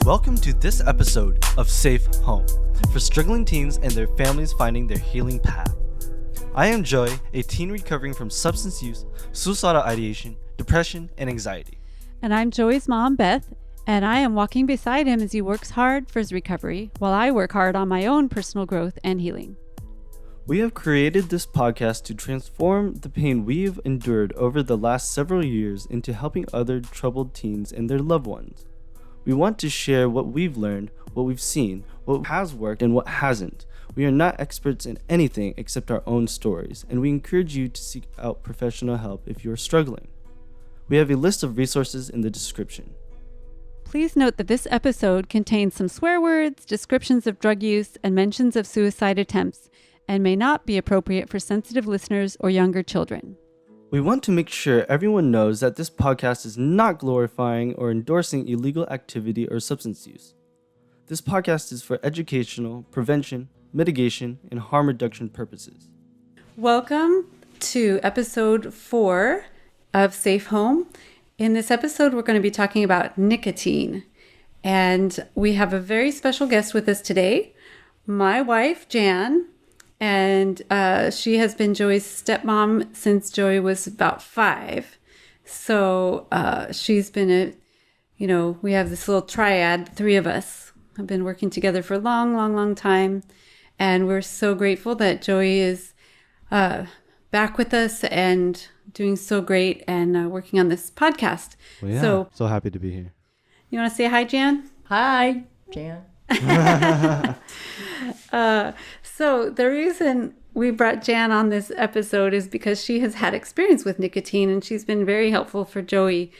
Welcome to this episode of Safe Home for struggling teens and their families finding their healing path. I am Joy, a teen recovering from substance use, suicidal ideation, depression, and anxiety. And I'm Joey's mom, Beth, and I am walking beside him as he works hard for his recovery while I work hard on my own personal growth and healing. We have created this podcast to transform the pain we've endured over the last several years into helping other troubled teens and their loved ones. We want to share what we've learned, what we've seen, what has worked, and what hasn't. We are not experts in anything except our own stories, and we encourage you to seek out professional help if you're struggling. We have a list of resources in the description. Please note that this episode contains some swear words, descriptions of drug use, and mentions of suicide attempts, and may not be appropriate for sensitive listeners or younger children. We want to make sure everyone knows that this podcast is not glorifying or endorsing illegal activity or substance use. This podcast is for educational, prevention, mitigation, and harm reduction purposes. Welcome to episode 4 of Safe Home. In this episode, we're going to be talking about nicotine. And we have a very special guest with us today, my wife, Jan. And she has been Joey's stepmom since Joey was about 5. So she's been we have this little triad, the 3 of us have been working together for a long time. And we're so grateful that Joey is back with us and doing so great and working on this podcast. Well, yeah, so happy to be here. You want to say hi, Jan? Hi, Jan. So the reason we brought Jan on this episode is because she has had experience with nicotine, and she's been very helpful for Joey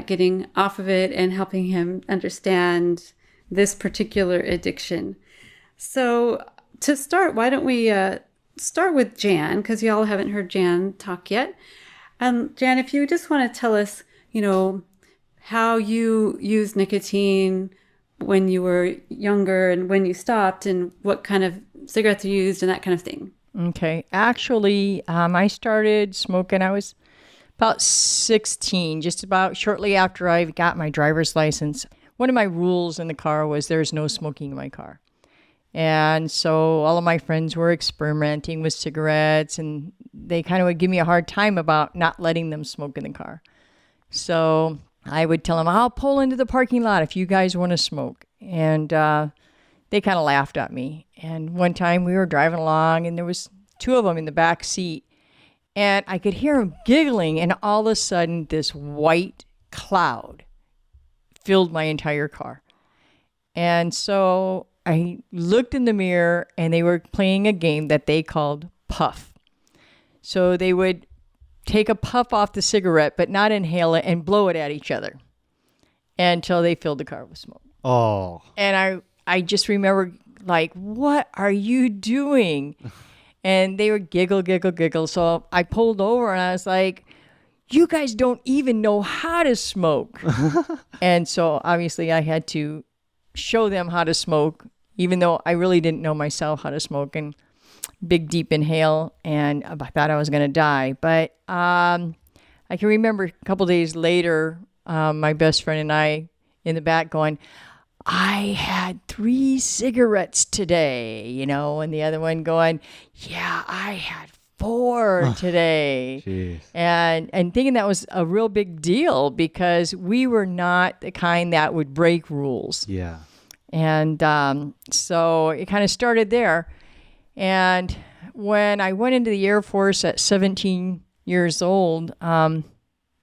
getting off of it and helping him understand this particular addiction. So to start, why don't we start with Jan, because y'all haven't heard Jan talk yet. Jan, if you just want to tell us, how you use nicotine when you were younger and when you stopped and what kind of cigarettes you used and that kind of thing. Okay. Actually, I started smoking. I was about 16, just about shortly after I got my driver's license. One of my rules in the car was there's no smoking in my car. And so all of my friends were experimenting with cigarettes, and they kind of would give me a hard time about not letting them smoke in the car. So I would tell them, I'll pull into the parking lot if you guys want to smoke. And they kind of laughed at me. And one time we were driving along, and there was 2 of them in the back seat. And I could hear them giggling, and all of a sudden this white cloud filled my entire car. And so I looked in the mirror, and they were playing a game that they called Puff. So they would take a puff off the cigarette, but not inhale it, and blow it at each other until they filled the car with smoke. Oh. And I just remember, like, what are you doing? And they would giggle. So I pulled over, and I was like, you guys don't even know how to smoke. And so obviously I had to show them how to smoke, even though I really didn't know myself how to smoke. And big deep inhale, and I thought I was going to die. But I can remember a couple days later, my best friend and I in the back going, I had 3 cigarettes today, and the other one going, yeah, I had 4 today. Jeez. And thinking that was a real big deal because we were not the kind that would break rules. Yeah. And so it kind of started there. And when I went into the Air Force at 17 years old, about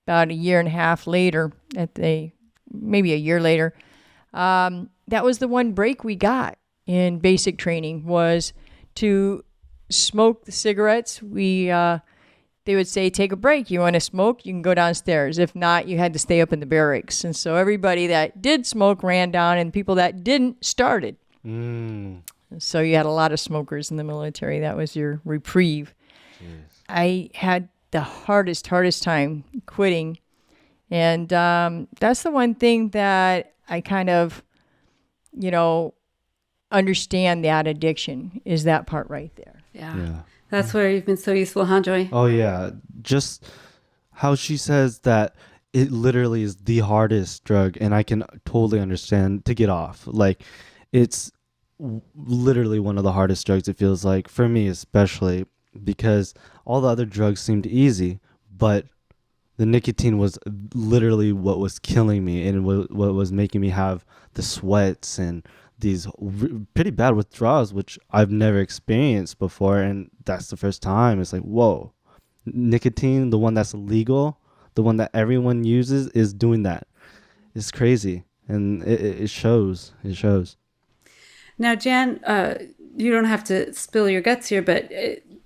a year and a half later, maybe a year later, that was the one break we got in basic training, was to smoke the cigarettes. They would say, take a break. You want to smoke? You can go downstairs. If not, you had to stay up in the barracks. And so everybody that did smoke ran down, and people that didn't started. So you had a lot of smokers in the military. That was your reprieve. Jeez. I had the hardest time quitting. And that's the one thing that I kind of, understand that addiction is that part right there. Yeah. That's where you've been so useful, huh, Joy? Oh, yeah. Just how she says that it literally is the hardest drug, and I can totally understand to get off. Like, it's literally one of the hardest drugs, it feels like, for me especially, because all the other drugs seemed easy, but the nicotine was literally what was killing me, and what was making me have the sweats and these pretty bad withdrawals, which I've never experienced before. And that's the first time. It's like, whoa, nicotine, the one that's illegal, the one that everyone uses, is doing that. It's crazy. And it shows. It shows. Now, Jan, you don't have to spill your guts here, but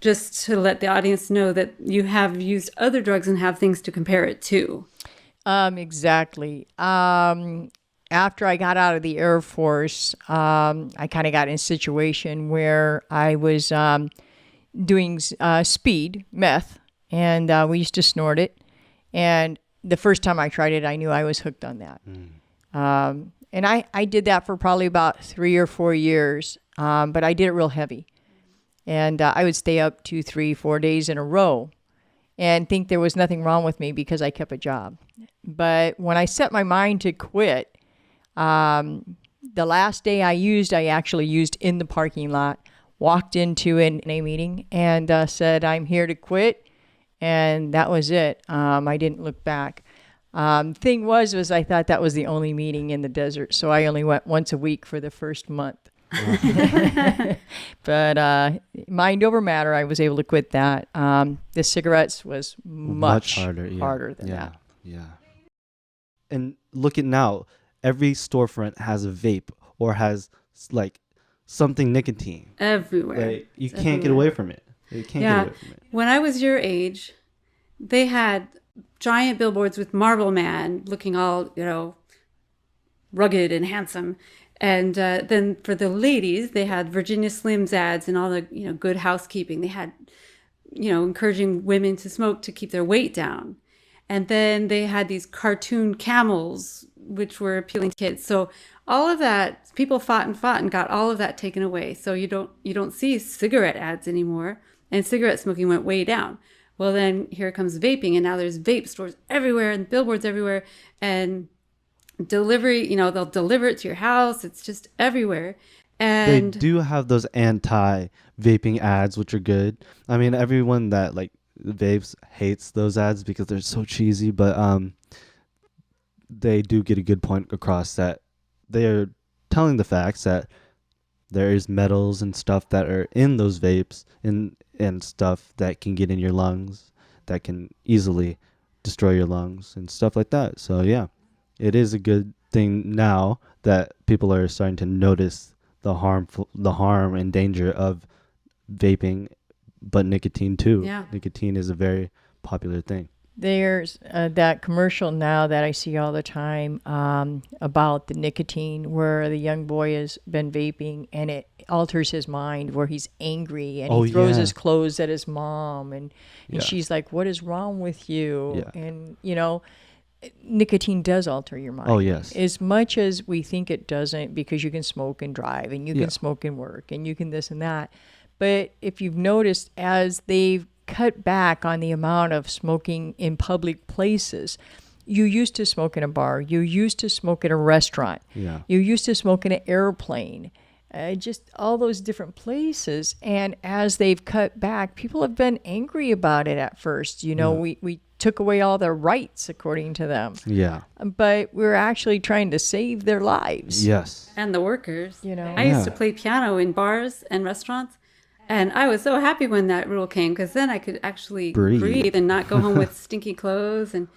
just to let the audience know that you have used other drugs and have things to compare it to. Exactly. After I got out of the Air Force, I kind of got in a situation where I was doing speed, meth, and we used to snort it. And the first time I tried it, I knew I was hooked on that. And I did that for probably about 3 or 4 years, but I did it real heavy. And I would stay up 2, 3, 4 days in a row and think there was nothing wrong with me because I kept a job. But when I set my mind to quit, the last day I actually used in the parking lot, walked into an A meeting and said, I'm here to quit. And that was it. I didn't look back. Thing was I thought that was the only meeting in the desert. So I only went once a week for the first month. But mind over matter, I was able to quit that. The cigarettes was much harder than that. Yeah. And look at now, every storefront has a vape or has like something nicotine Everywhere. Like, you can't get away from it. You can't get away from it. When I was your age, they had giant billboards with Marble Man looking all, rugged and handsome. And then for the ladies, they had Virginia Slims ads and all the, good housekeeping. They had, encouraging women to smoke to keep their weight down. And then they had these cartoon camels, which were appealing to kids. So all of that, people fought and got all of that taken away. So you don't see cigarette ads anymore. And cigarette smoking went way down. Well, then here comes vaping, and now there's vape stores everywhere and billboards everywhere. And delivery, they'll deliver it to your house. It's just everywhere. And they do have those anti-vaping ads, which are good. I mean, everyone that like vapes hates those ads because they're so cheesy, but they do get a good point across that they are telling the facts that there is metals and stuff that are in those vapes and stuff that can get in your lungs, that can easily destroy your lungs and stuff like that. So yeah. It is a good thing now that people are starting to notice the harm and danger of vaping, but nicotine too. Yeah. Nicotine is a very popular thing. There's that commercial now that I see all the time about the nicotine, where the young boy has been vaping and it alters his mind, where he's angry and he throws his clothes at his mom and she's like, what is wrong with you? Yeah. And, nicotine does alter your mind. Oh, yes. As much as we think it doesn't, because you can smoke and drive and you can smoke and work and you can this and that. But if you've noticed, as they've cut back on the amount of smoking in public places, you used to smoke in a bar. You used to smoke at a restaurant. Yeah. You used to smoke in an airplane. Just all those different places. And as they've cut back, people have been angry about it at first. We took away all their rights, according to them. Yeah. But we're actually trying to save their lives. Yes. And the workers. I used to play piano in bars and restaurants. And I was so happy when that rule came, because then I could actually breathe and not go home with stinky clothes. And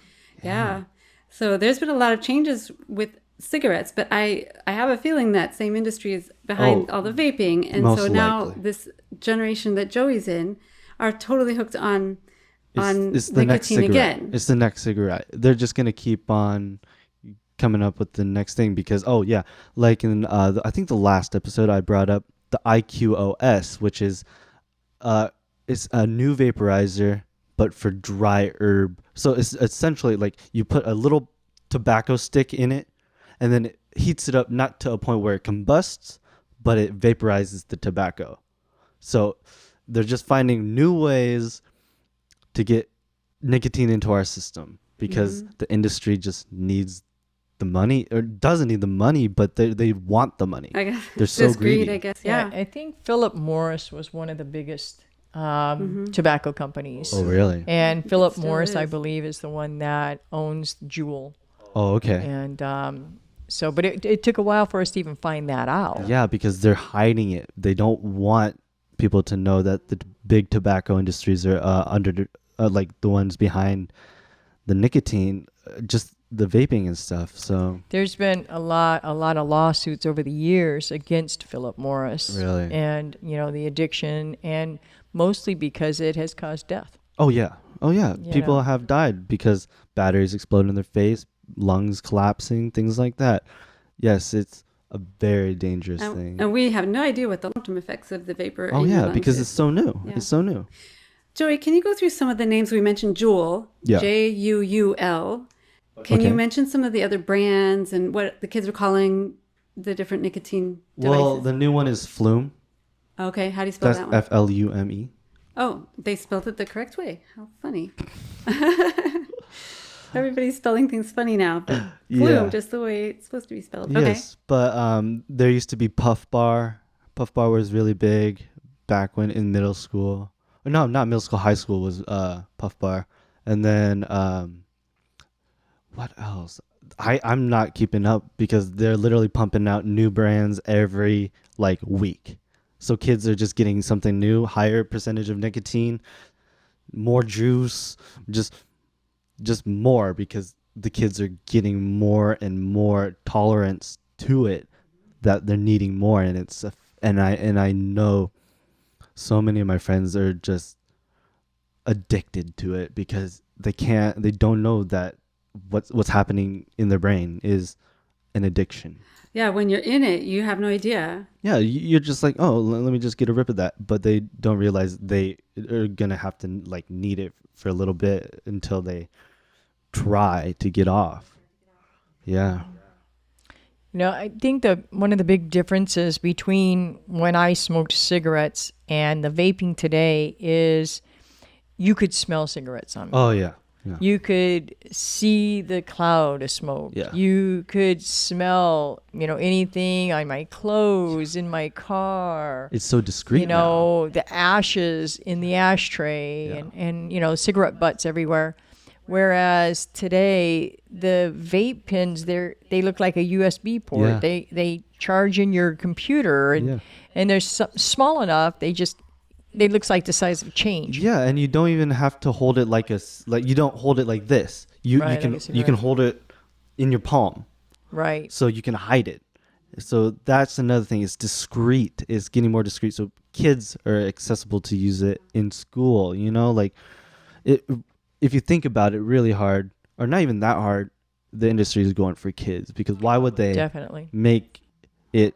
so there's been a lot of changes with cigarettes, but I have a feeling that same industry is behind all the vaping. And so now this generation that Joey's in are totally hooked on it's the next cigarette again. It's the next cigarette. They're just going to keep on coming up with the next thing because, like in I think the last episode I brought up the IQOS, which is it's a new vaporizer, but for dry herb. So it's essentially like you put a little tobacco stick in it, and then it heats it up, not to a point where it combusts, but it vaporizes the tobacco. So they're just finding new ways to get nicotine into our system, because the industry just needs the money, or doesn't need the money, but they want the money. I guess They're so just greed, greedy. I guess. Yeah. I think Philip Morris was one of the biggest tobacco companies. Oh, really? And Philip still Morris, I is. believe, is the one that owns Juul. Oh, okay. And but it took a while for us to even find that out. Yeah, because they're hiding it. They don't want people to know that the big tobacco industries are like the ones behind the nicotine, just the vaping and stuff. So There's been a lot of lawsuits over the years against Philip Morris. Really? And, the addiction, and mostly because it has caused death. oh yeah, people know. have died because batteries explode in their face, lungs collapsing, things like that. Yes, it's a very dangerous thing. And we have no idea what the long-term effects of the vapor. Oh in your yeah, lungs because is. it's so new. Yeah. It's so new. Joey, can you go through some of the names we mentioned? Juul, Yeah. Juul. Can Okay. you mention some of the other brands and what the kids are calling the different nicotine devices? Well, the new one is Flume. Okay, how do you spell That's that one? Flume. Oh, they spelled it the correct way. How funny. Everybody's spelling things funny now, but Flume, just the way it's supposed to be spelled. Okay. Yes, but there used to be Puff Bar. Puff Bar was really big back when in middle school. Or no, not middle school. High school was Puff Bar, and then what else? I'm not keeping up because they're literally pumping out new brands every like week. So kids are just getting something new, higher percentage of nicotine, more juice, just more because the kids are getting more and more tolerance to it, that they're needing more, and I know so many of my friends are just addicted to it because they don't know that what's happening in their brain is an addiction. Yeah, when you're in it, you have no idea. Yeah, you're just like, oh, let me just get a rip of that, but they don't realize they are gonna have to like need it for a little bit until they try to get off. Yeah. I think one of the big differences between when I smoked cigarettes and the vaping today is you could smell cigarettes on me. Oh yeah. Yeah. You could see the cloud of smoke. Yeah. You could smell, anything on my clothes, in my car. It's so discreet now. The ashes in the ashtray, Yeah. and cigarette butts everywhere. Whereas today, the vape pens, they look like a USB port. Yeah. They charge in your computer, and Yeah. and they're small enough. They looks like the size of change. Yeah, and you don't even have to hold it like you don't hold it like this. You Right, can like a you can cigarette. hold it in your palm, Right. so you can hide it. So that's another thing. It's discreet. It's getting more discreet. So kids are accessible to use it in school. Like it. If you think about it really hard, or not even that hard, the industry is going for kids, because why would they Definitely. make it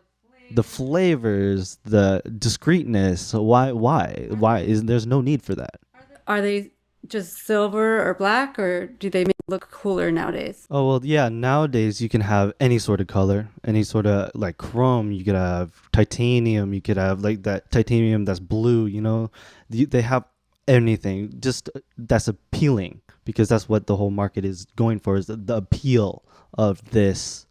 the flavors, the discreetness? Why is there's no need for that? Are they just silver or black, or do they make it look cooler nowadays? Oh well, yeah, nowadays you can have any sort of color, any sort of like chrome. You could have titanium, you could have like that titanium that's blue. They have anything just that's appealing, because that's what the whole market is going for, is the appeal of this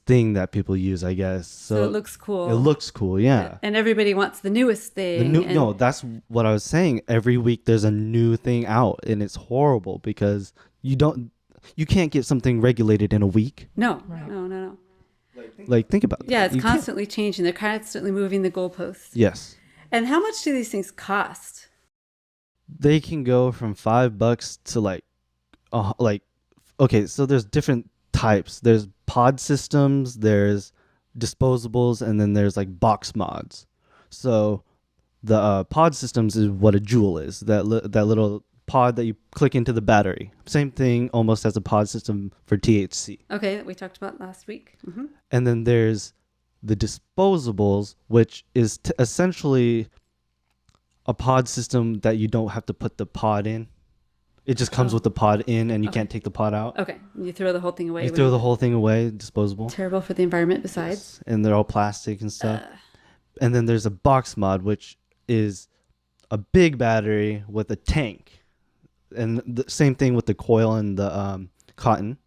thing that people use, I guess. So it looks cool. It looks cool, yeah. And everybody wants the newest thing. No, that's what I was saying. Every week there's a new thing out, and it's horrible because you can't get something regulated in a week. No. Like, think about that. Yeah, it's You can't- constantly changing. They're constantly moving the goalposts. Yes. And how much do these things cost? They can go from $5 to okay, so there's different types. There's pod systems, there's disposables, and then there's like box mods. So the pod systems is what a Juul is, that little pod that you click into the battery. Same thing almost as a pod system for THC. Okay, that we talked about last week. Mm-hmm. And then there's the disposables, which is essentially a pod system that you don't have to put the pod in. It just comes with the pod in, and you can't take the pod out. Okay, you throw the whole thing away. You throw the whole thing away, disposable. Terrible for the environment besides. Yes. And they're all plastic and stuff. And then there's a box mod, which is a big battery with a tank. and the same thing with the coil and the cotton,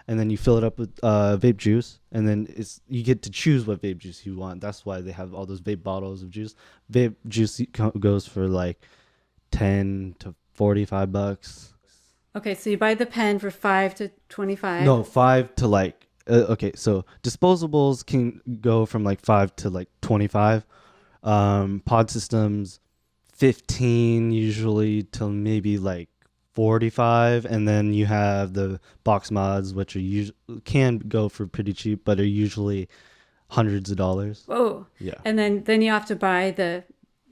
and then you fill it up with vape juice, and then you get to choose what vape juice you want. That's why they have all those vape bottles of juice. Vape juice goes for like $10 to $45. Okay, so you buy the pen for $5 to $25. No, 5 to like okay, so disposables can go from like 5 to like 25. Pod systems 15 usually till maybe like 45, and then you have the box mods, which are can go for pretty cheap, but are usually hundreds of dollars. Whoa. Yeah. And then you have to buy the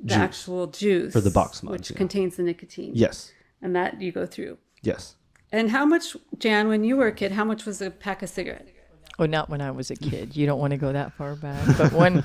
actual juice for the box mods, which contains the nicotine. Yes. And that you go through. Yes. And how much, Jan, when you were a kid, how much was a pack of cigarettes? Oh, not when I was a kid. You don't want to go that far back. But when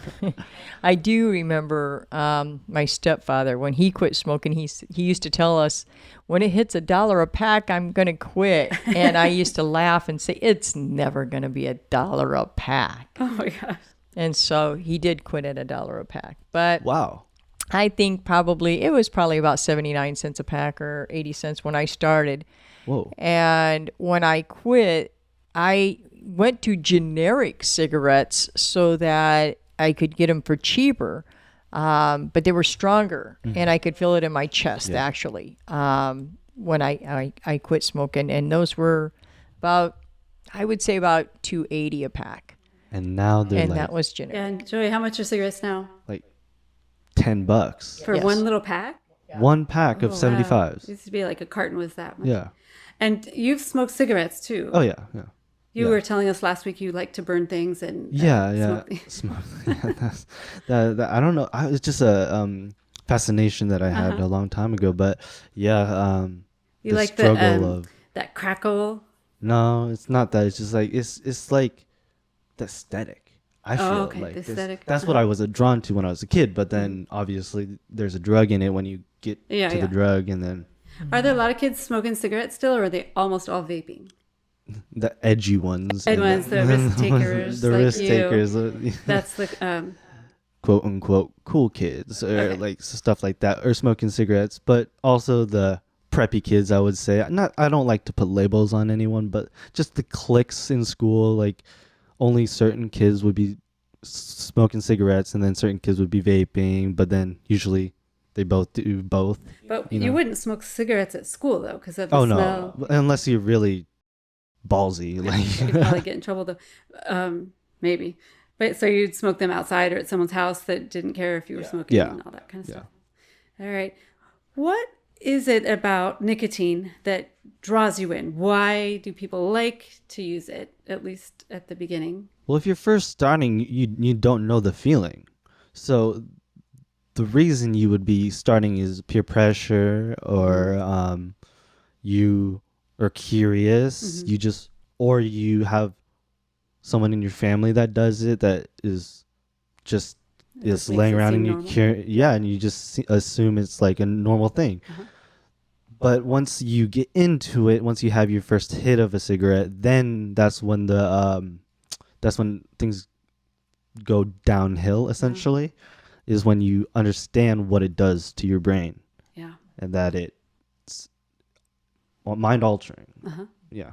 I do remember my stepfather, when he quit smoking, he used to tell us, when it hits $1 a pack, I'm going to quit. And I used to laugh and say, it's never going to be $1 a pack. Oh my gosh. And so he did quit at $1 a pack. But wow. I think it was probably about 79 cents a pack or 80 cents when I started. Whoa. And when I quit, I went to generic cigarettes so that I could get them for cheaper, but they were stronger, and I could feel it in my chest, actually, when I quit smoking. And those were I would say about $2.80 a pack. And now they're that was generic. And Joey, how much are cigarettes now? like $10 For Yes. one little pack? one pack of Wow. 75s. It used to be like a carton was that much. Yeah. And you've smoked cigarettes too. Oh yeah. You yeah. were telling us last week you like to burn things and Smoke. That I don't know. It's just a fascination that I had a long time ago. But yeah, you the like struggle of that crackle. no, it's not that. It's just like it's like the aesthetic. I feel okay, like the aesthetic. that's what I was drawn to when I was a kid. But then obviously there's a drug in it when you get to the drug, and then Are there a lot of kids smoking cigarettes still, or are they almost all vaping? the edgy ones. And ones, the risk takers, the like risk you. takers. That's the quote unquote cool kids or like stuff like that, or smoking cigarettes, but also the preppy kids, I would say. I don't like to put labels on anyone, but just the cliques in school, like only certain kids would be smoking cigarettes and then certain kids would be vaping, but then usually they both do both. But you wouldn't smoke cigarettes at school though, because of the oh smell. no, unless you're really ballsy. Like You'd probably get in trouble though. Maybe. But so you'd smoke them outside or at someone's house that didn't care if you were smoking and all that kind of stuff. All right. What is it about nicotine that draws you in? Why do people like to use it, at least at the beginning? Well, if you're first starting, you don't know the feeling. So the reason you would be starting is peer pressure, or you are curious. You just, or you have someone in your family that does it that is just is laying around and and you just assume it's like a normal thing. But once you get into it, once you have your first hit of a cigarette, then that's when things go downhill, essentially, is when you understand what it does to your brain. Yeah. And that it's mind altering. Yeah.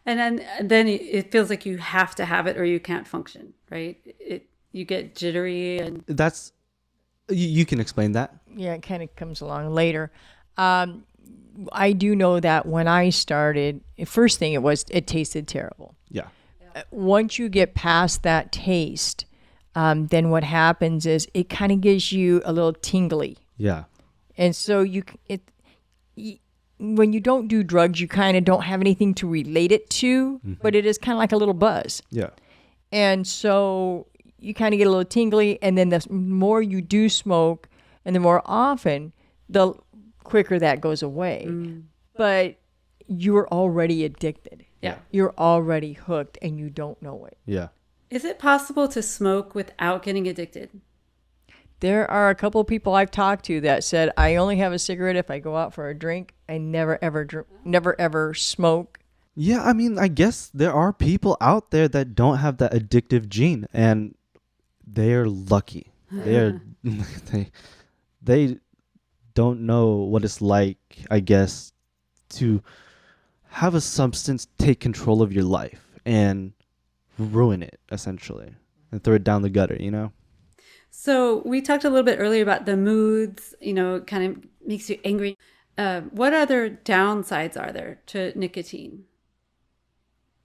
And then it feels like you have to have it or you can't function, right? You get jittery and That's you can explain that. Yeah, it kind of comes along later. I do know that when I started, first thing it tasted terrible. Yeah. Once you get past that taste, then what happens is it kind of gives you a little tingly. Yeah. And so when you don't do drugs, you kind of don't have anything to relate it to, but it is kind of like a little buzz. Yeah. And so you kind of get a little tingly, and then the more you do smoke and the more often, the quicker that goes away. But you're already addicted. Yeah. You're already hooked and you don't know it. Yeah. Is it possible to smoke without getting addicted? There are a couple of people I've talked to that said, I only have a cigarette if I go out for a drink. I never ever smoke. Yeah, I mean, I guess there are people out there that don't have that addictive gene, and they're lucky. They're they don't know what it's like, I guess, to have a substance take control of your life and ruin it, essentially, and throw it down the gutter, you know? So we talked a little bit earlier about the moods, it kind of makes you angry. What other downsides are there to nicotine?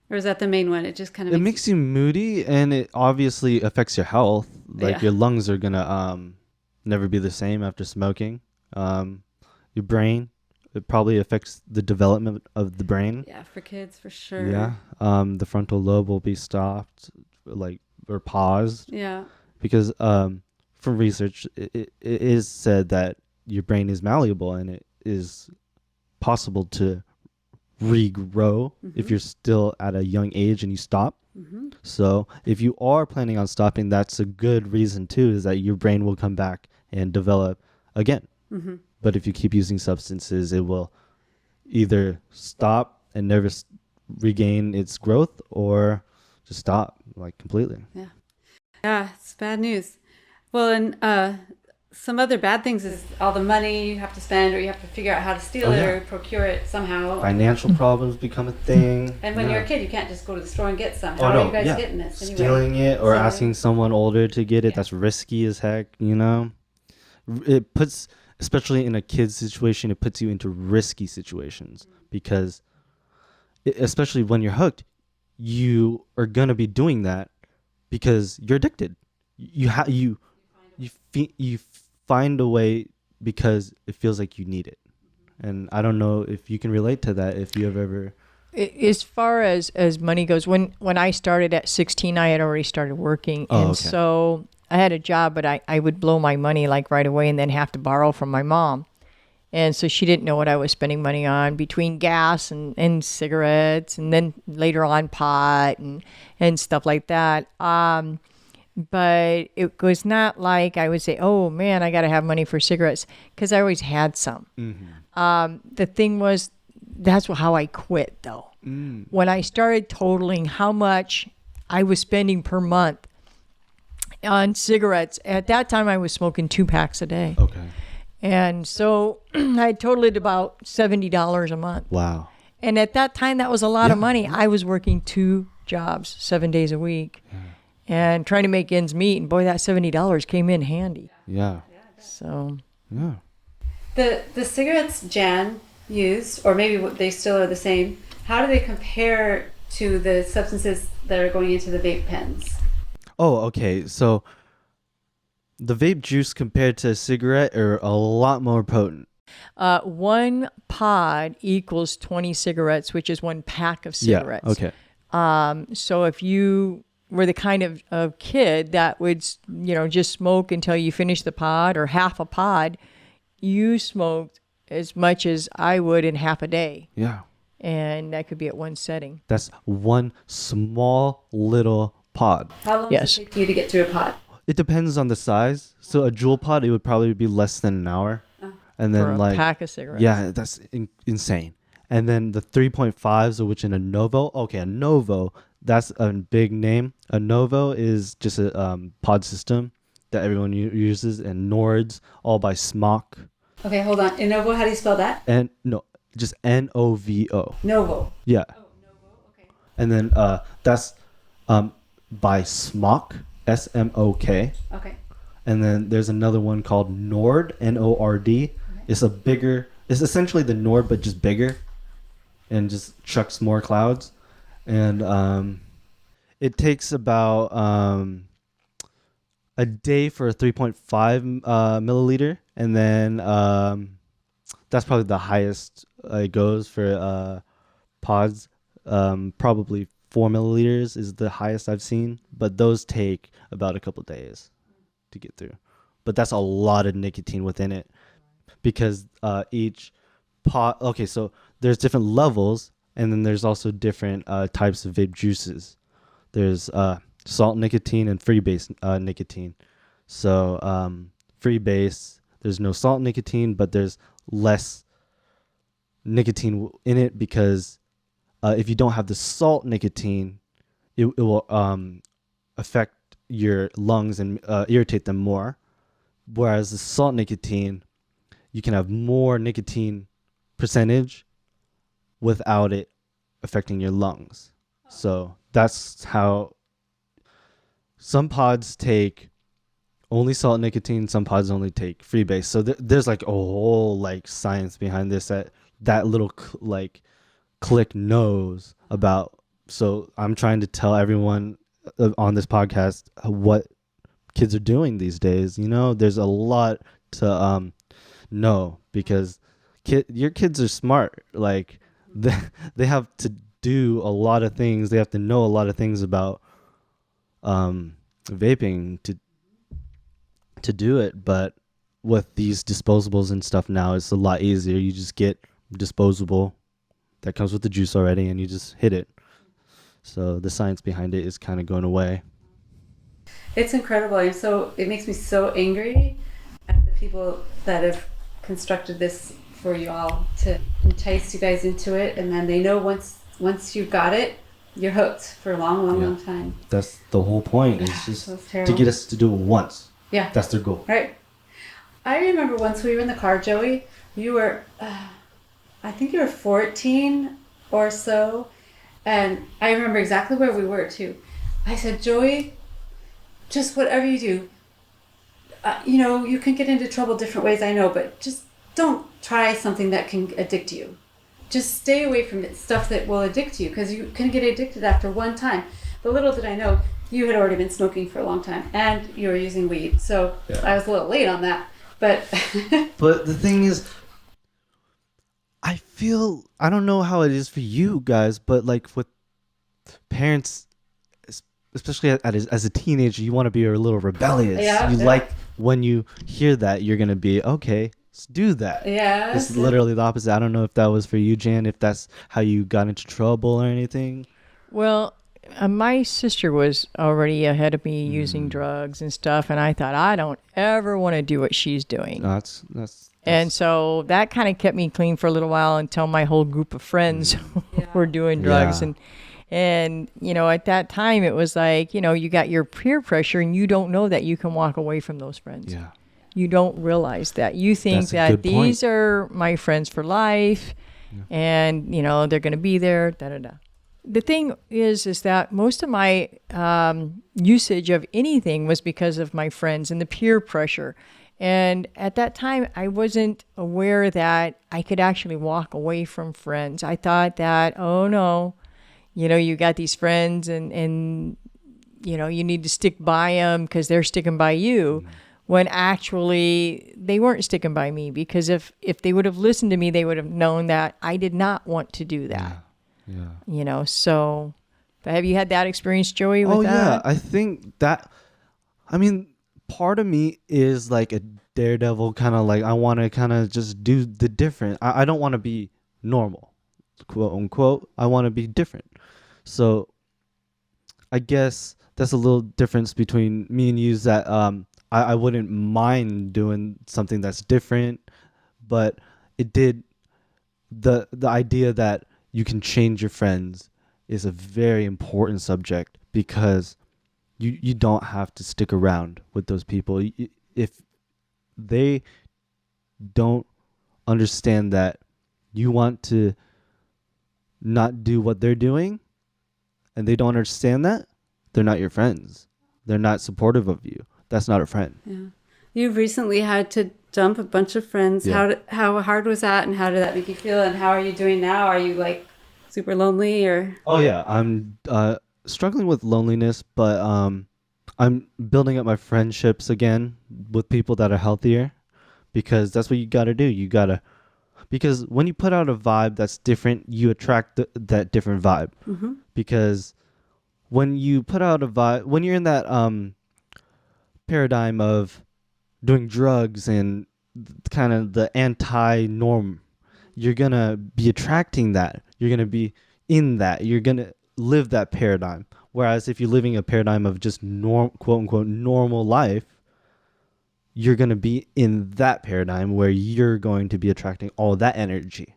Or is that the main one? It just kind of makes you moody, and it obviously affects your health. Like your lungs are gonna never be the same after smoking. Your brain, it probably affects the development of the brain. Yeah, for kids, for sure. Yeah. The frontal lobe will be stopped, or paused. Yeah. Because from research, it is said that your brain is malleable and it is possible to regrow if you're still at a young age and you stop. So if you are planning on stopping, that's a good reason too, is that your brain will come back and develop again. But if you keep using substances, it will either stop and never regain its growth, or just stop completely. Yeah, it's bad news. Well, and some other bad things is all the money you have to spend, or you have to figure out how to steal it or procure it somehow. Financial problems become a thing. And when you're a kid, you can't just go to the store and get some. How are you guys getting this anyway? Stealing it or asking someone older to get it, that's risky as heck, you know? It puts, especially in a kid's situation, it puts you into risky situations because, especially when you're hooked, you are going to be doing that because you're addicted. You find a way because it feels like you need it. And I don't know if you can relate to that, if you have ever. As far as money goes, when I started at 16, I had already started working. So I had a job, but I would blow my money right away and then have to borrow from my mom. And so she didn't know what I was spending money on between gas and cigarettes, and then later on pot and stuff like that. But it was not like I would say, oh man, I got to have money for cigarettes, because I always had some. The thing was, that's how I quit though. When I started totaling how much I was spending per month on cigarettes, at that time I was smoking 2 packs a day. Okay. And so I totaled it about $70 a month. Wow. And at that time, that was a lot of money. I was working 2 jobs, 7 days a week, and trying to make ends meet. And boy, that $70 came in handy. Yeah. So. Yeah. The cigarettes Jan used, or maybe they still are the same, how do they compare to the substances that are going into the vape pens? Oh, okay. So the vape juice compared to a cigarette are a lot more potent. 1 pod equals 20 cigarettes, which is 1 pack of cigarettes. Yeah, okay. So if you were the kind of kid that would, just smoke until you finish the pod or half a pod, you smoked as much as I would in half a day. Yeah. And that could be at 1 setting. That's 1 small little pod. How long does it take you to get through a pod? It depends on the size. So a jewel pod, it would probably be less than an hour. And then for a pack of cigarettes. Yeah, that's insane. And then the 3.5s, which in a Novo. Okay, a Novo, that's a big name. A Novo is just a pod system that everyone uses, and Nords, all by Smock. Okay, hold on. Novo, how do you spell that? Just Novo. Novo. Yeah. Oh, Novo, okay. And then that's by Smock, Smok. Okay. And then there's another one called Nord, Nord. It's it's essentially the Nord, but just bigger and just chucks more clouds. And it takes about a day for a 3.5 milliliter. And then that's probably the highest it goes for pods. Probably 4 milliliters is the highest I've seen. But those take about a couple days to get through. But that's a lot of nicotine within it, because each pot. Okay, so there's different levels, and then there's also different types of vape juices. There's salt nicotine and free base nicotine. So free base, there's no salt nicotine, but there's less nicotine in it, because if you don't have the salt nicotine, it will affect your lungs and irritate them more. Whereas the salt nicotine, you can have more nicotine percentage, without it affecting your lungs. So that's how some pods take only salt nicotine, some pods only take freebase. So there's like a whole like science behind this that little like click knows about. So I'm trying to tell everyone on this podcast what kids are doing these days. You know, there's a lot to know, because your kids are smart. Like they have to do a lot of things. They have to know a lot of things about vaping to do it. But with these disposables and stuff now, it's a lot easier. You just get disposable that comes with the juice already, and you just hit it. So the science behind it is kind of going away. It's incredible. It makes me so angry at the people that have constructed this for you all to entice you guys into it, and then they know once you've got it, you're hooked for a long time. That's the whole point. It's just so to get us to do it once. Yeah. That's their goal. Right. I remember once we were in the car, Joey, you were, I think you were 14 or so, and I remember exactly where we were too. I said, Joey, just whatever you do, you can get into trouble different ways, I know, but just don't try something that can addict you. Just stay away from stuff that will addict you, because you can get addicted after one time. But little did I know, you had already been smoking for a long time, and you were using weed. So yeah. I was a little late on that. But but the thing is, I don't know how it is for you guys, but like with parents, especially as a teenager, you want to be a little rebellious. Yeah, like when you hear that, you're going to be, okay, let's do that. Yeah. It's literally the opposite. I don't know if that was for you, Jan, if that's how you got into trouble or anything. Well, my sister was already ahead of me using drugs and stuff, and I thought, I don't ever want to do what she's doing. That's and so that kind of kept me clean for a little while until my whole group of friends were doing drugs. Yeah. And at that time, it was like, you got your peer pressure, and you don't know that you can walk away from those friends. Yeah. You don't realize that. You think that these are my friends for life, and, they're going to be there, da-da-da. The thing is that most of my usage of anything was because of my friends and the peer pressure. And at that time, I wasn't aware that I could actually walk away from friends. I thought that, oh no, you got these friends and you need to stick by them because they're sticking by you. When actually they weren't sticking by me, because if they would have listened to me, they would have known that I did not want to do that. Yeah. So have you had that experience, Joey, with that? Yeah. I think that, part of me is like a daredevil, kind of like I want to kind of just do the different. I don't want to be normal, quote unquote. I want to be different. So I guess that's a little difference between me and you, is that I wouldn't mind doing something that's different, but it did the idea that you can change your friends is a very important subject, because you don't have to stick around with those people. If they don't understand that you want to not do what they're doing, and they don't understand that, they're not your friends. They're not supportive of you. That's not a friend. Yeah. You've recently had to dump a bunch of friends. Yeah. How hard was that, and how did that make you feel, and how are you doing now? Are you like super lonely, or? Oh yeah, I'm struggling with loneliness, but I'm building up my friendships again with people that are healthier, because that's what you got to do. Because when you put out a vibe that's different, you attract that different vibe. Mm-hmm. Because when you put out a vibe, when you're in that paradigm of doing drugs and kind of the anti-norm, you're going to be attracting that. You're going to be in that. You're going to live that paradigm. Whereas if you're living a paradigm of just quote unquote normal life, you're going to be in that paradigm where you're going to be attracting all that energy.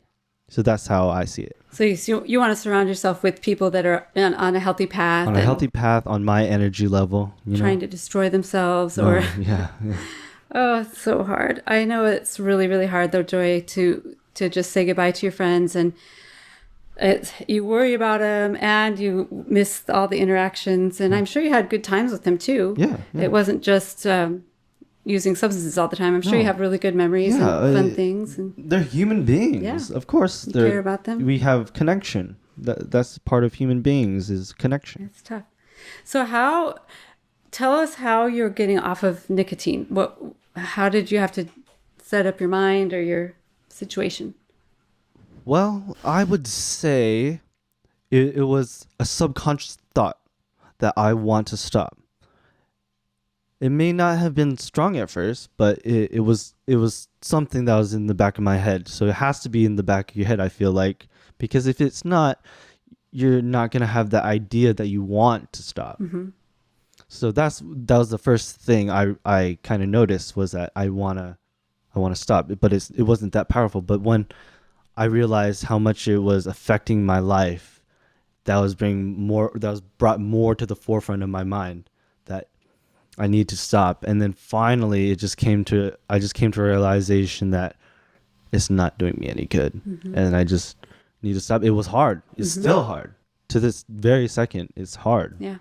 So that's how I see it. So you want to surround yourself with people that are on a healthy path. On a healthy path, on my energy level. Trying to destroy themselves or... Yeah. Oh, it's so hard. I know it's really, really hard though, Joy, to just say goodbye to your friends. And you worry about him and you miss all the interactions. And I'm sure you had good times with him too. Yeah. It wasn't just using substances all the time. I'm sure you have really good memories and fun things. And they're human beings. Yeah. Of course. You care about them. We have connection. That's part of human beings is connection. It's tough. So tell us how you're getting off of nicotine. How did you have to set up your mind or your situation? Well, I would say it was a subconscious thought that I want to stop. It may not have been strong at first, but it was something that was in the back of my head. So it has to be in the back of your head, I feel like, because if it's not, you're not gonna have the idea that you want to stop. Mm-hmm. So that was the first thing I kind of noticed, was that I wanna stop, but it wasn't that powerful. But when I realized how much it was affecting my life, that was brought more to the forefront of my mind that I need to stop. And then finally I just came to a realization that it's not doing me any good. Mm-hmm. And I just need to stop. It was hard. It's still hard to this very second. It's hard. Yeah.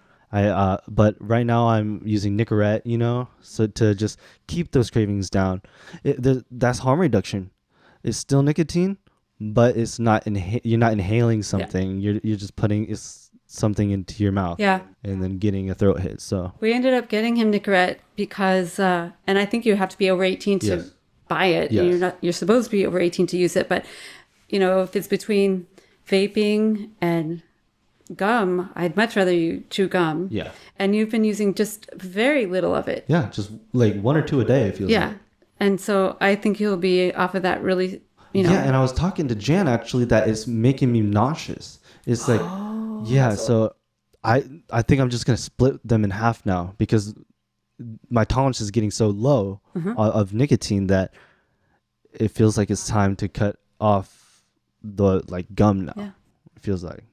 But right now I'm using Nicorette, so to just keep those cravings down. That's harm reduction. It's still nicotine, but it's not. You're not inhaling something. Yeah. You're just putting something into your mouth. Yeah. And then getting a throat hit. So we ended up getting him Nicorette because, and I think you have to be over 18 to buy it. Yes. And you're supposed to be over 18 to use it. But if it's between vaping and gum, I'd much rather you chew gum. Yeah. And you've been using just very little of it. Yeah, just like 1 or 2 a day, it feels like. Yeah. And so I think you'll be off of that really, Yeah, and I was talking to Jan, actually, that it's making me nauseous. It's like, so I think I'm just going to split them in half now, because my tolerance is getting so low of nicotine that it feels like it's time to cut off the gum now. Yeah. It feels like.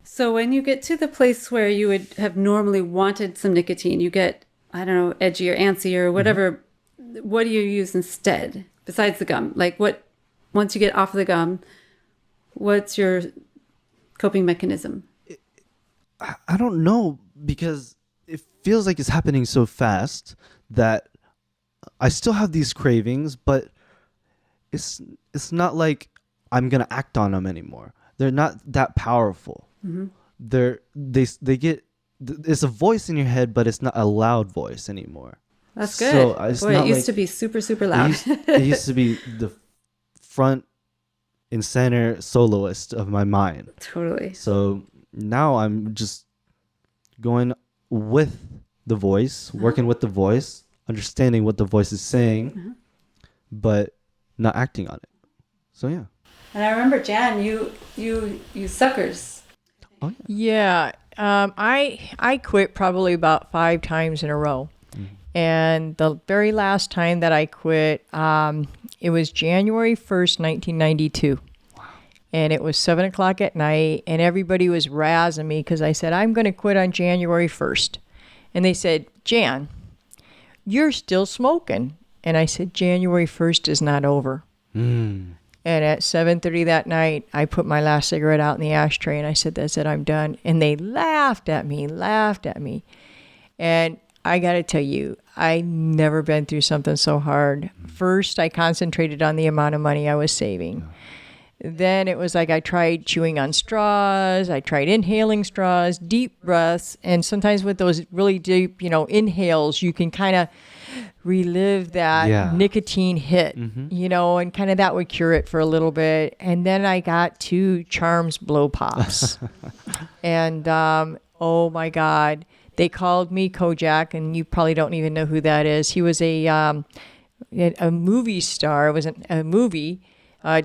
So when you get to the place where you would have normally wanted some nicotine, you get, I don't know, edgy or antsy or whatever, what do you use instead besides the gum? Once you get off of the gum, what's your coping mechanism? I don't know, because it feels like it's happening so fast that I still have these cravings, but it's not like I'm going to act on them anymore. They're not that powerful. Mm-hmm. They get, it's a voice in your head, but it's not a loud voice anymore. That's good. So it used to be super, super loud. It used to be the front and center soloist of my mind. Totally. So now I'm just going with the voice, working with the voice, understanding what the voice is saying, but not acting on it. So yeah. And I remember, Jan, you use suckers. Oh yeah. Yeah. I quit probably about 5 times in a row. Mm-hmm. And the very last time that I quit, it was January 1st, 1992. Wow. And it was 7:00 at night, and everybody was razzing me because I said, I'm going to quit on January 1st. And they said, Jan, you're still smoking. And I said, January 1st is not over. Mm. And at 7:30 that night, I put my last cigarette out in the ashtray, and I said, that's it, I'm done. And they laughed at me. And I got to tell you, I never been through something so hard. First, I concentrated on the amount of money I was saving. Then it was like I tried chewing on straws. I tried inhaling straws, deep breaths. And sometimes with those really deep, inhales, you can kind of relive that nicotine hit, and kind of that would cure it for a little bit. And then I got 2 Charms blow pops. And, oh my God. They called me Kojak, and you probably don't even know who that is. He was a movie star. It was a movie,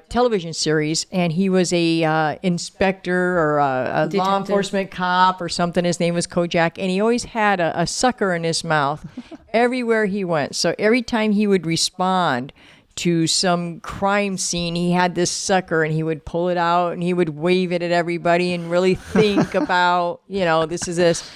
television series, and he was a inspector or a law enforcement cop or something. His name was Kojak, and he always had a sucker in his mouth everywhere he went. So every time he would respond to some crime scene, he had this sucker, and he would pull it out, and he would wave it at everybody and really think about, this is this.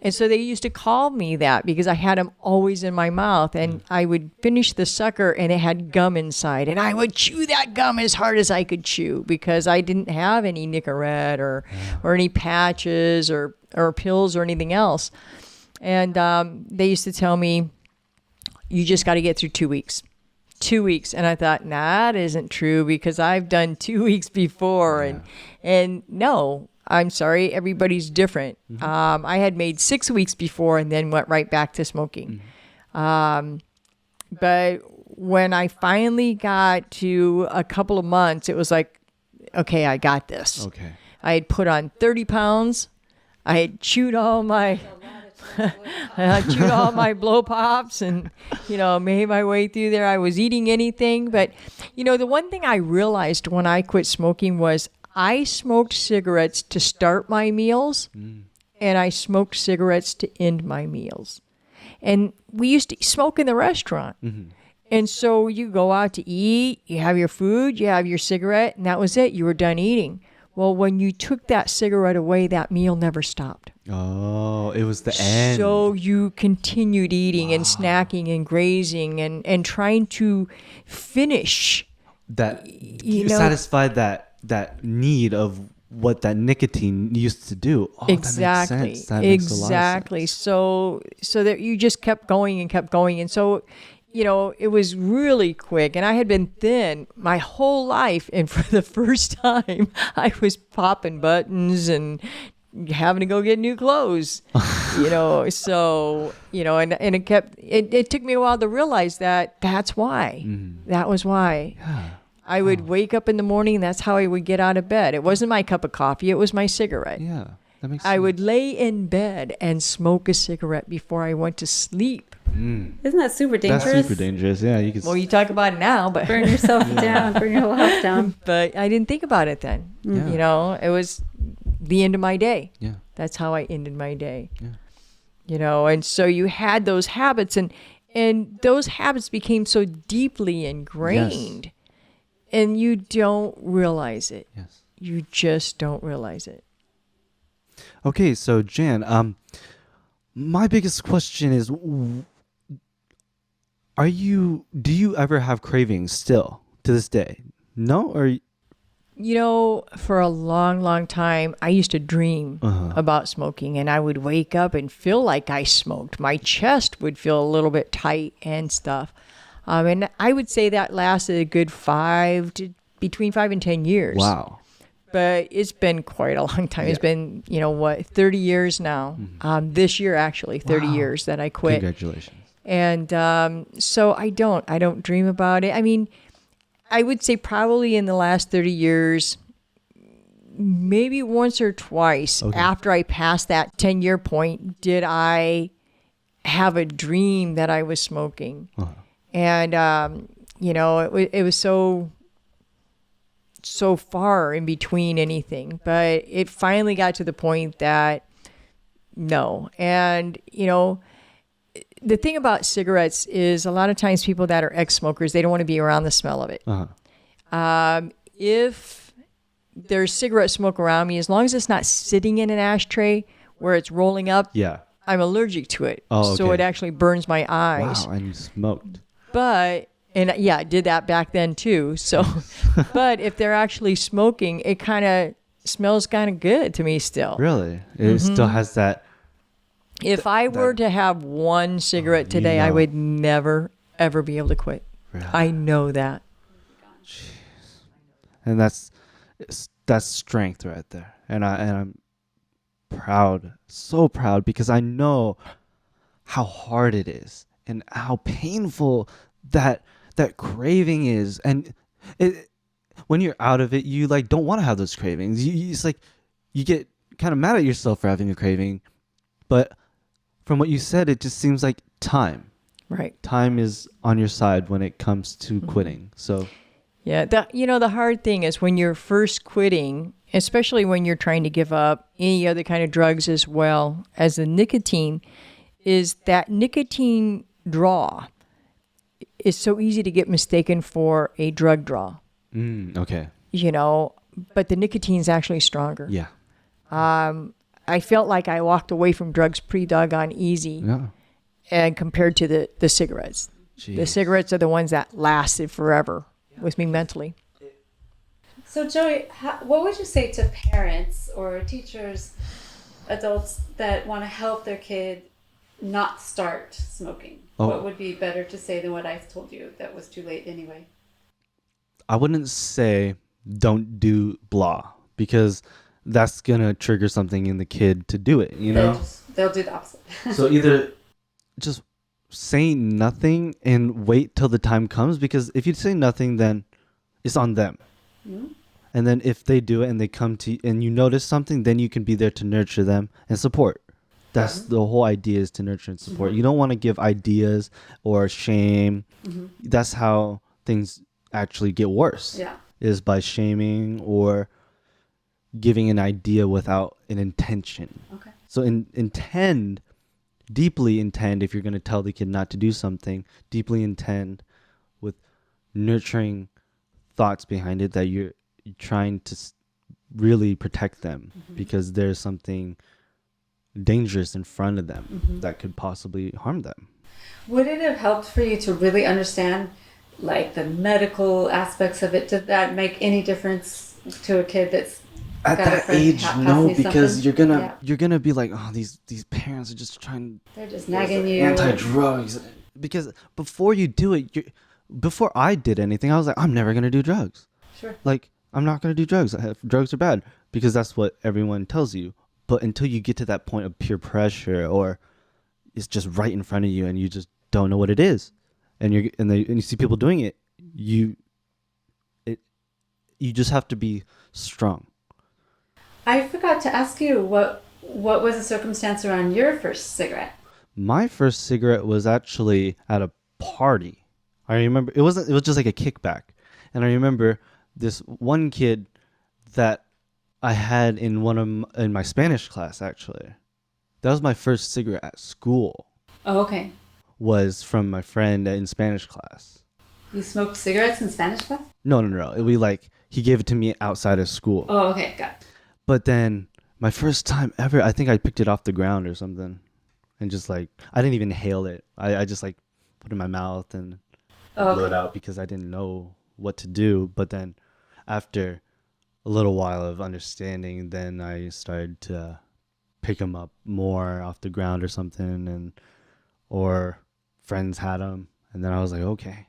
And so they used to call me that because I had them always in my mouth, and I would finish the sucker and it had gum inside, and I would chew that gum as hard as I could chew because I didn't have any Nicorette or any patches or pills or anything else. And they used to tell me, you just got to get through 2 weeks. 2 weeks. And I thought, nah, that isn't true because I've done 2 weeks before. And no, I'm sorry, everybody's different. I had made 6 weeks before and then went right back to smoking. But when I finally got to a couple of months, it was like, okay, I got this. Okay. I had put on 30 pounds. I had chewed all my blow pops and, made my way through there. I was eating anything. But, the one thing I realized when I quit smoking was I smoked cigarettes to start my meals and I smoked cigarettes to end my meals. And we used to smoke in the restaurant. And so you go out to eat, you have your food, you have your cigarette, and that was it. You were done eating. Well, when you took that cigarette away, that meal never stopped. Oh, it was the end. So you continued eating and snacking and grazing and trying to finish. That you satisfied that need of what that nicotine used to do. Oh, exactly. That makes sense. That makes a lot of sense. So that you just kept going and kept going. And so, it was really quick, and I had been thin my whole life. And for the first time, I was popping buttons and having to go get new clothes, so, and it took me a while to realize that that's why. That was why. Yeah. I would wake up in the morning, and that's how I would get out of bed. It wasn't my cup of coffee. It was my cigarette. Yeah. That makes sense. I would lay in bed and smoke a cigarette before I went to sleep. Isn't that super dangerous? That's super dangerous. Yeah, you could. Well, you talk about it now, but burn yourself down, burn your whole house down. But I didn't think about it then. Yeah. It was the end of my day. Yeah. That's how I ended my day. Yeah. And so you had those habits, and those habits became so deeply ingrained, and you don't realize it. Yes. You just don't realize it. Okay, so Jan, my biggest question is, do you ever have cravings still to this day? No? Or for a long, long time, I used to dream about smoking, and I would wake up and feel like I smoked. My chest would feel a little bit tight and stuff. And I would say that lasted a good between 5 and 10 years. wow. But it's been quite a long time. Yeah. It's been, 30 years now. This year, actually, 30 Wow. years that I quit. Congratulations. And so I don't dream about it. I mean, I would say probably in the last 30 years, maybe once or twice after I passed that 10-year point, did I have a dream that I was smoking. And, it was so far in between anything, but it finally got to the point that no. And, the thing about cigarettes is a lot of times people that are ex-smokers, they don't want to be around the smell of it. If there's cigarette smoke around me, as long as it's not sitting in an ashtray where it's rolling up, I'm allergic to it. Oh, So okay. it actually burns my eyes. Wow, and you smoked. But, and yeah, I did that back then too. So, but if they're actually smoking, it kind of smells kind of good to me still. Really? It still has that. If I were to have one cigarette today, I would never, ever be able to quit. Really? I know that. And that's strength right there. And I'm proud, so proud, because I know how hard it is and how painful that craving is. And when you're out of it, you don't want to have those cravings. It's like you get kind of mad at yourself for having a craving, but from what you said, it just seems like time. Right. Time is on your side when it comes to quitting. So yeah, the hard thing is when you're first quitting, especially when you're trying to give up any other kind of drugs as well as the nicotine, is that nicotine draw is so easy to get mistaken for a drug draw. okay. But the nicotine's actually stronger. Yeah. I felt like I walked away from drugs pretty doggone easy. Yeah. And compared to the cigarettes. Jeez. The cigarettes are the ones that lasted forever with me mentally. So Joey, what would you say to parents or teachers, adults that want to help their kid not start smoking? Oh. What would be better to say than what I've told you that was too late anyway? I wouldn't say don't do blah, because that's going to trigger something in the kid to do it, you know? They'll do the opposite. So either just say nothing and wait till the time comes, because if you say nothing, then it's on them. Mm-hmm. And then if they do it and they come to you and you notice something, then you can be there to nurture them and support. That's the whole idea, is to nurture and support. Mm-hmm. You don't want to give ideas or shame. Mm-hmm. That's how things actually get worse. Yeah. Is by shaming or giving an idea without an intention. Okay. So deeply intend, if you're going to tell the kid not to do something, deeply intend with nurturing thoughts behind it, that you're trying to really protect them, because there's something dangerous in front of them that could possibly harm them. Would it have helped for you to really understand like the medical aspects of it? Did that make any difference to a kid that's at got that age? No, because something? you're gonna be like, oh, these parents are just they're just nagging you, anti-drugs. Because before you do it, before I did anything, I was like, I'm never gonna do drugs. Sure. Like, I'm not gonna do drugs. Drugs are bad, because that's what everyone tells you. But until you get to that point of peer pressure, or it's just right in front of you and you just don't know what it is, and you see people doing it, you just have to be strong. I forgot to ask you, what was the circumstance around your first cigarette? My first cigarette was actually at a party. I remember it was just like a kickback, and I remember this one kid that I had in my Spanish class, actually. That was my first cigarette at school. Oh, okay. Was from my friend in Spanish class. You smoked cigarettes in Spanish class? No. He gave it to me outside of school. Oh, okay, got it. But then my first time ever, I think I picked it off the ground or something, and just I didn't even inhale it. I just put it in my mouth and blew it out, because I didn't know what to do. But then after a little while of understanding, then I started to pick them up more off the ground or something, or friends had them, and then I was like, okay,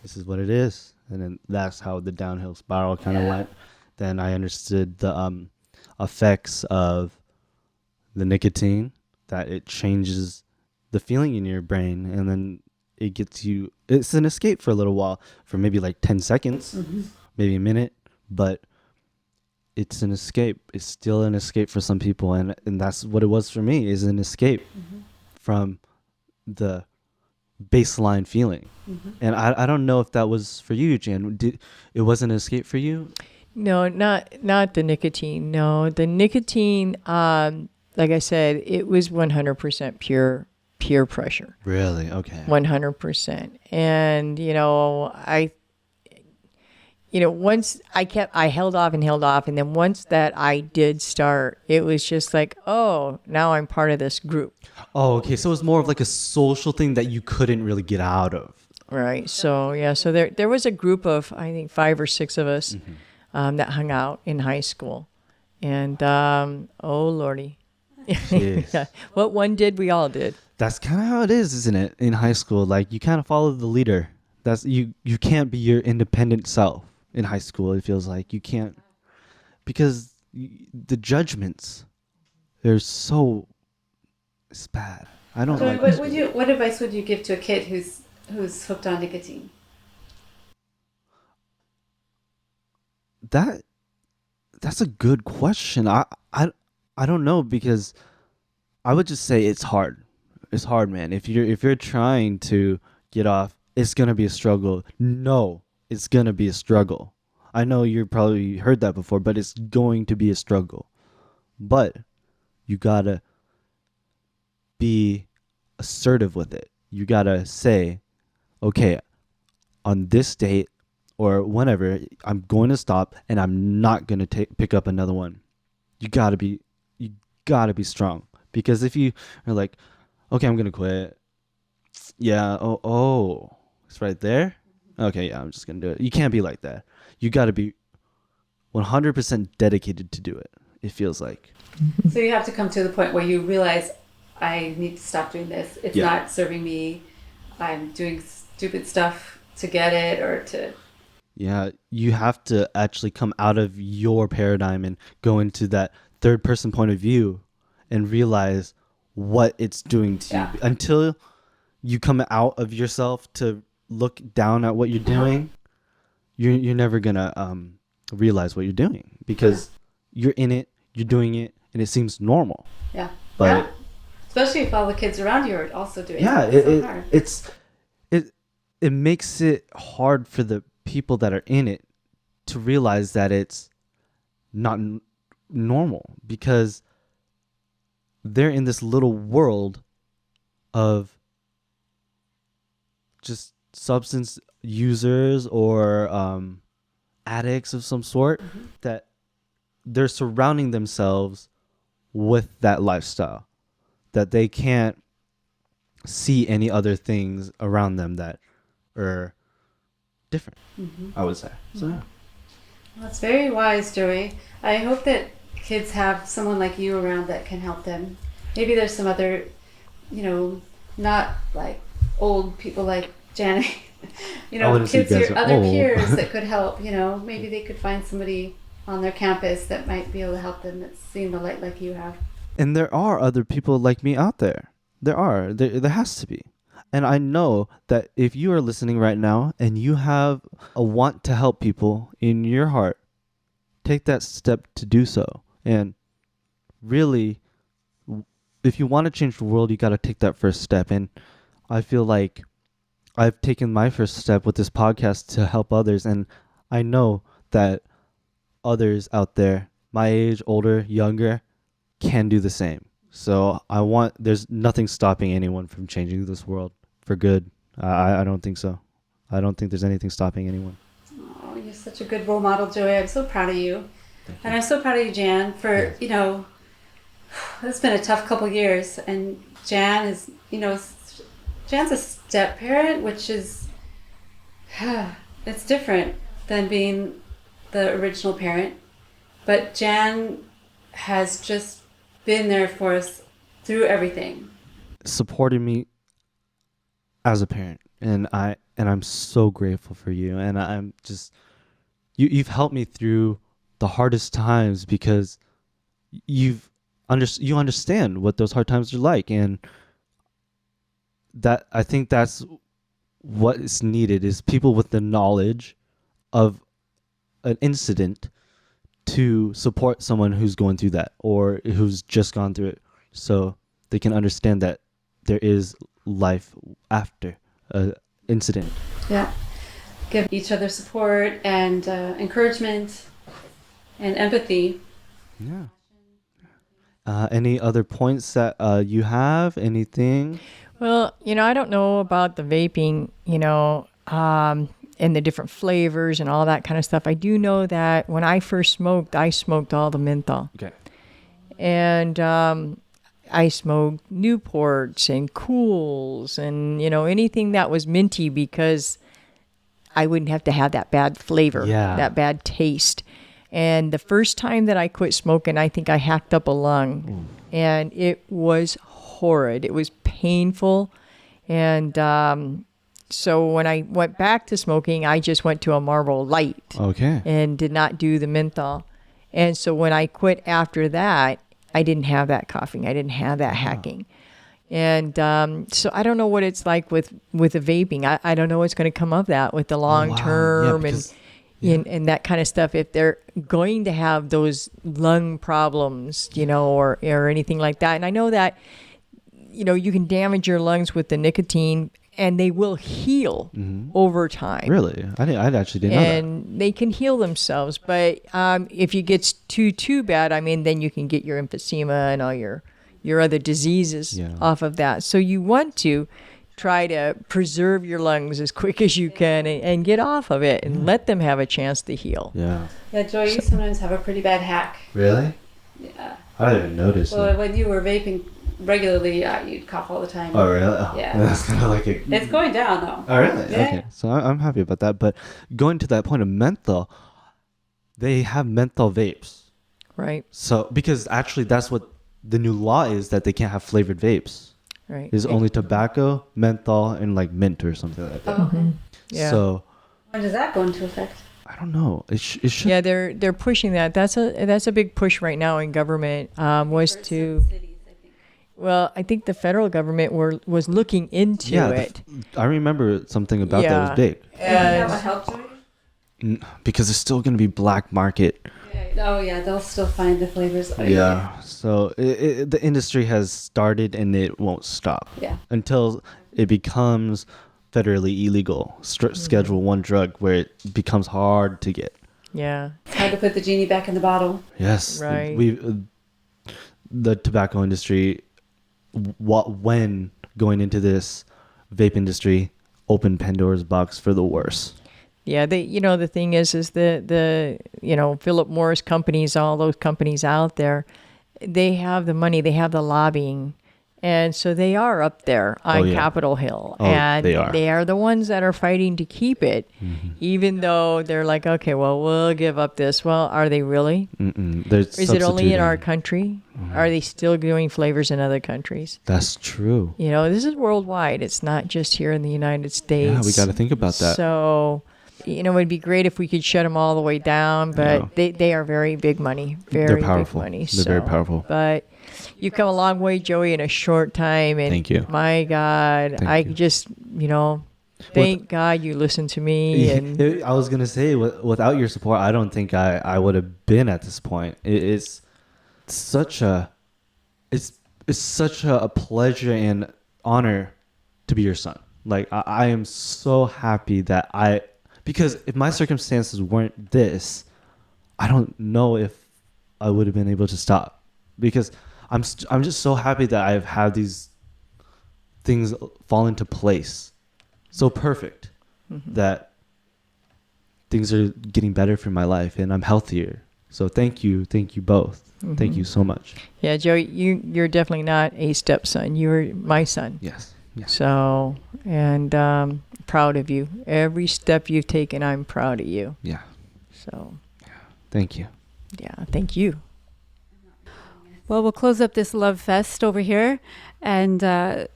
this is what it is. And then that's how the downhill spiral kind of went. Then I understood the effects of the nicotine, that it changes the feeling in your brain, and then it's an escape for a little while, for maybe 10 seconds, maybe a minute, but it's an escape. It's still an escape for some people, and that's what it was for me, is an escape from the baseline feeling. And I don't know if that was for you, Jan. It wasn't an escape for you? No, not the nicotine. No, the nicotine, like I said, it was 100% pure peer pressure. Really? Okay. 100%. And, once I held off, and then once that I did start, it was just like, oh, now I'm part of this group. Oh, okay. So it was more of a social thing that you couldn't really get out of. Right. So, yeah. So there was a group of, I think, 5 or 6 of us that hung out in high school. And, oh, Lordy. Yeah. What one did, we all did. That's kind of how it is, isn't it? In high school, you kind of follow the leader. That's you can't be your independent self in high school. It feels like you can't, because the judgments, it's bad. I don't like. What advice would you give to a kid who's hooked on nicotine? That's a good question. I don't know, because I would just say it's hard. It's hard, man. If you're trying to get off, it's gonna be a struggle. No, it's gonna be a struggle. I know you probably heard that before, but it's going to be a struggle. But you gotta be assertive with it. You gotta say, okay, on this date or whenever, I'm going to stop, and I'm not gonna pick up another one. You gotta be strong. Because if you are like, okay, I'm gonna quit. Yeah. Oh, it's right there. Okay, yeah, I'm just gonna do it. You can't be like that. You gotta be 100% dedicated to do it. It feels like. So you have to come to the point where you realize, I need to stop doing this. It's not serving me. I'm doing stupid stuff to get it or to... Yeah, you have to actually come out of your paradigm and go into that third person point of view and realize what it's doing to you. Until you come out of yourself to look down at what you're doing, you're never gonna realize what you're doing, because you're in it, you're doing it, and it seems normal. Yeah. But especially if all the kids around you are also doing it. It makes it hard for the people that are in it to realize that it's not normal, because they're in this little world of just substance users or addicts of some sort, that they're surrounding themselves with that lifestyle, that they can't see any other things around them that are different, I would say. So yeah. Well, that's very wise, Joey. I hope that kids have someone like you around that can help them. Maybe there's some other, not like old people like Janet, kids, your other peers that could help. Maybe they could find somebody on their campus that might be able to help them, that's seen the light like you have. And there are other people like me out there. There has to be. And I know that if you are listening right now and you have a want to help people in your heart, take that step to do so. And really, if you want to change the world, you got to take that first step. And I feel like I've taken my first step with this podcast to help others. And I know that others out there, my age, older, younger, can do the same. So there's nothing stopping anyone from changing this world for good. I don't think so. I don't think there's anything stopping anyone. Oh, you're such a good role model, Joey. I'm so proud of you. And I'm so proud of you, Jan, for, it's been a tough couple years. And Jan is, Jan's a step parent, which is, it's different than being the original parent. But Jan has just been there for us through everything. Supporting me as a parent, and I'm so grateful for you. And I'm just, you've helped me through the hardest times, because you understand what those hard times are like, and that I think that's what is needed, is people with the knowledge of an incident to support someone who's going through that or who's just gone through it, so they can understand that there is life after an incident. Yeah. Give each other support and encouragement and empathy. Yeah. Any other points that you have? Anything? Well, I don't know about the vaping, and the different flavors and all that kind of stuff. I do know that when I first smoked, I smoked all the menthol. Okay. And I smoked Newports and Cools and, anything that was minty, because I wouldn't have to have that bad flavor, that bad taste. And the first time that I quit smoking, I think I hacked up a lung. And it was horrid. It was painful. And so when I went back to smoking, I just went to a Marlboro Light. Okay. And did not do the menthol. And so when I quit after that, I didn't have that coughing. I didn't have that hacking. And so I don't know what it's like with the vaping. I don't know what's going to come of that with the long term and that kind of stuff. If they're going to have those lung problems, or anything like that. And I know that, you can damage your lungs with the nicotine, and they will heal over time. Really? I actually didn't know that. And they can heal themselves. But if it gets too bad, then you can get your emphysema and all your other diseases off of that. So you want to try to preserve your lungs as quick as you can and get off of it and let them have a chance to heal. Yeah. Yeah, Joy, you sometimes have a pretty bad hack. Really? Yeah. I didn't notice Well, it. when you were vaping regularly, you'd cough all the time. Oh, really? Oh, Yeah. That's kind of like a... It's going down, though. Oh, really? Yeah. Okay. So I'm happy about that. But going to that point of menthol, they have menthol vapes. Right. So, because actually that's what the new law is, that they can't have flavored vapes. Right. It's only tobacco, menthol, and like mint or something like that. Oh, okay. Yeah. So, When does that go into effect? I don't know. It should... Yeah, they're pushing that. That's a big push right now in government. Was to... Cities, I think. Well, I think the federal government was looking into it. I remember something about that was big. That would help you? Because it's still going to be black market. Oh, yeah, they'll still find the flavors. Oh, Yeah. So the industry has started and it won't stop. Yeah. Until it becomes federally illegal, Schedule 1 drug, where it becomes hard to get. Yeah. It's hard to put the genie back in the bottle. Yes. Right. The tobacco industry, when going into this vape industry, opened Pandora's box for the worse. Yeah, the thing is the Philip Morris companies, all those companies out there, they have the money, they have the lobbying, and so they are up there on Capitol Hill, and they are the ones that are fighting to keep it, even though they're like, okay, well, we'll give up this. Well, are they really? Is it only in our country? Are they still doing flavors in other countries? That's true. This is worldwide. It's not just here in the United States. Yeah, we got to think about that. So, it would be great if we could shut them all the way down, but they are very big money. Very They're powerful. big money. They're very powerful. But you've come a long way, Joey, in a short time. And Thank you. My God, Thank you. just, thank God you listened to me. And I was going to say, without your support, I don't think I would have been at this point. It's such a pleasure and honor to be your son. Like, I am so happy that because if my circumstances weren't this, I don't know if I would have been able to stop, because I'm just so happy that I've had these things fall into place so perfect that things are getting better for my life and I'm healthier. So thank you both. Thank you so much. Yeah, Joey, you're definitely not a stepson. You're my son. Yes. So, and proud of you. Every step you've taken, I'm proud of you. Yeah. So. Thank you. Yeah, thank you. Well, we'll close up this love fest over here and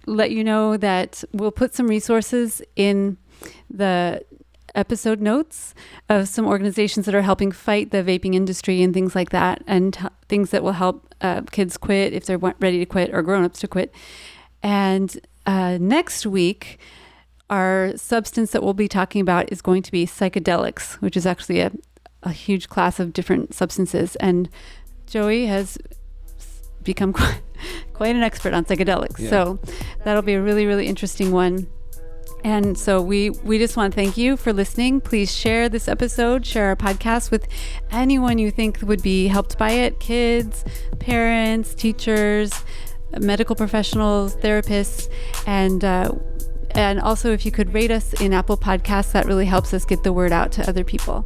let you know that we'll put some resources in the episode notes of some organizations that are helping fight the vaping industry and things like that, and things that will help kids quit if they're ready to quit, or grown-ups to quit. And next week, our substance that we'll be talking about is going to be psychedelics, which is actually a huge class of different substances. And Joey has become quite an expert on psychedelics. Yeah. So that'll be a really, really interesting one. And so we just want to thank you for listening. Please share this episode, share our podcast with anyone you think would be helped by it. Kids, parents, teachers, medical professionals, therapists, and also if you could rate us in Apple Podcasts, that really helps us get the word out to other people.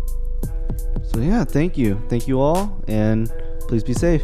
So yeah, thank you all, and please be safe.